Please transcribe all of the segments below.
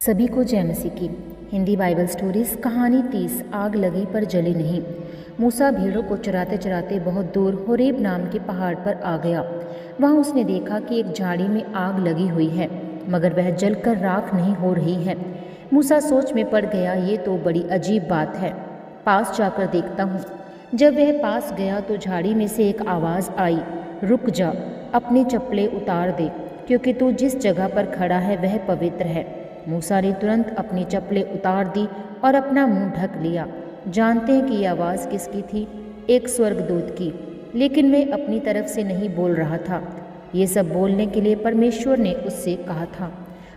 सभी को जय मसीह की। हिंदी बाइबल स्टोरीज कहानी 30 आग लगी पर जली नहीं। मूसा भेड़ों को चराते चराते बहुत दूर होरेब नाम के पहाड़ पर आ गया। वहां उसने देखा कि एक झाड़ी में आग लगी हुई है, मगर वह जलकर राख नहीं हो रही है। मूसा सोच में पड़ गया, ये तो बड़ी अजीब बात है, पास जाकर देखता हूँ। जब वह पास गया तो झाड़ी में से एक आवाज़ आई, रुक जा, अपनी चप्पलें उतार दे, क्योंकि तू जिस जगह पर खड़ा है वह पवित्र है। मूसा ने तुरंत अपनी चप्पलें उतार दी और अपना मुंह ढक लिया। जानते हैं कि यह आवाज़ किसकी थी? एक स्वर्गदूत की, लेकिन वह अपनी तरफ से नहीं बोल रहा था। ये सब बोलने के लिए परमेश्वर ने उससे कहा था।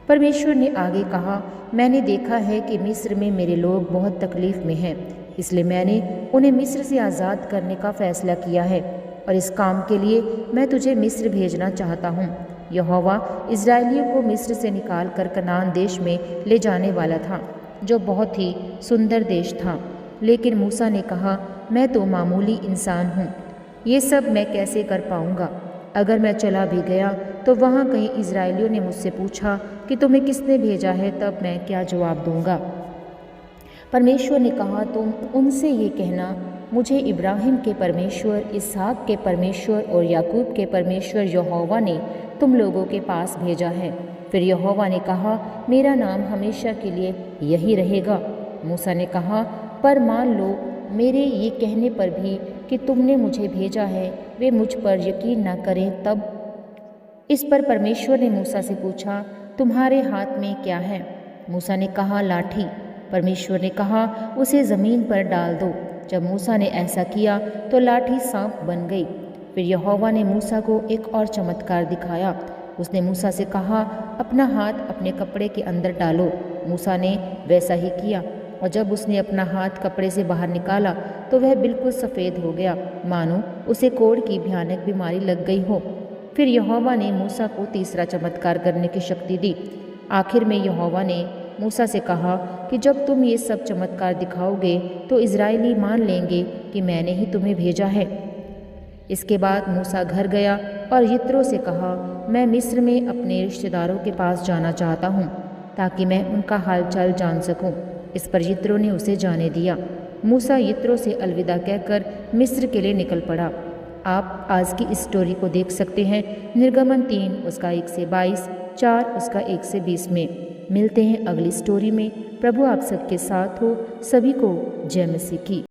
परमेश्वर ने आगे कहा, मैंने देखा है कि मिस्र में मेरे लोग बहुत तकलीफ में हैं, इसलिए मैंने उन्हें मिस्र से आज़ाद करने का फैसला किया है, और इस काम के लिए मैं तुझे मिस्र भेजना चाहता हूँ। यहोवा इज़राइलियों को मिस्र से निकाल कर कनान देश में ले जाने वाला था, जो बहुत ही सुंदर देश था। लेकिन मूसा ने कहा, मैं तो मामूली इंसान हूँ, ये सब मैं कैसे कर पाऊँगा? अगर मैं चला भी गया तो वहाँ कहीं इज़राइलियों ने मुझसे पूछा कि तुम्हें किसने भेजा है, तब मैं क्या जवाब दूँगा? परमेश्वर ने कहा, तुम उनसे ये कहना, मुझे इब्राहिम के परमेश्वर, इसहाक के परमेश्वर और याकूब के परमेश्वर यहोवा ने तुम लोगों के पास भेजा है। फिर यहोवा ने कहा, मेरा नाम हमेशा के लिए यही रहेगा। मूसा ने कहा, पर मान लो मेरे ये कहने पर भी कि तुमने मुझे भेजा है, वे मुझ पर यकीन न करें तब? इस पर परमेश्वर ने मूसा से पूछा, तुम्हारे हाथ में क्या है? मूसा ने कहा, लाठी। परमेश्वर ने कहा, उसे ज़मीन पर डाल दो। जब मूसा ने ऐसा किया तो लाठी सांप बन गई। फिर यहोवा ने मूसा को एक और चमत्कार दिखाया। उसने मूसा से कहा, अपना हाथ अपने कपड़े के अंदर डालो। मूसा ने वैसा ही किया, और जब उसने अपना हाथ कपड़े से बाहर निकाला तो वह बिल्कुल सफ़ेद हो गया, मानो उसे कोढ़ की भयानक बीमारी लग गई हो। फिर यहोवा ने मूसा को तीसरा चमत्कार करने की शक्ति दी। आखिर में यहोवा ने मूसा से कहा कि जब तुम ये सब चमत्कार दिखाओगे तो इज़राइली मान लेंगे कि मैंने ही तुम्हें भेजा है। इसके बाद मूसा घर गया और यित्रो से कहा, मैं मिस्र में अपने रिश्तेदारों के पास जाना चाहता हूँ, ताकि मैं उनका हालचाल जान सकूँ। इस पर यित्रो ने उसे जाने दिया। मूसा यित्रो से अलविदा कहकर मिस्र के लिए निकल पड़ा। आप आज की इस स्टोरी को देख सकते हैं निर्गमन 3 उसका 1 से 22, 4 उसका 1 से 20 में। मिलते हैं अगली स्टोरी में। प्रभु आप सबके साथ हो। सभी को जय मसीह की।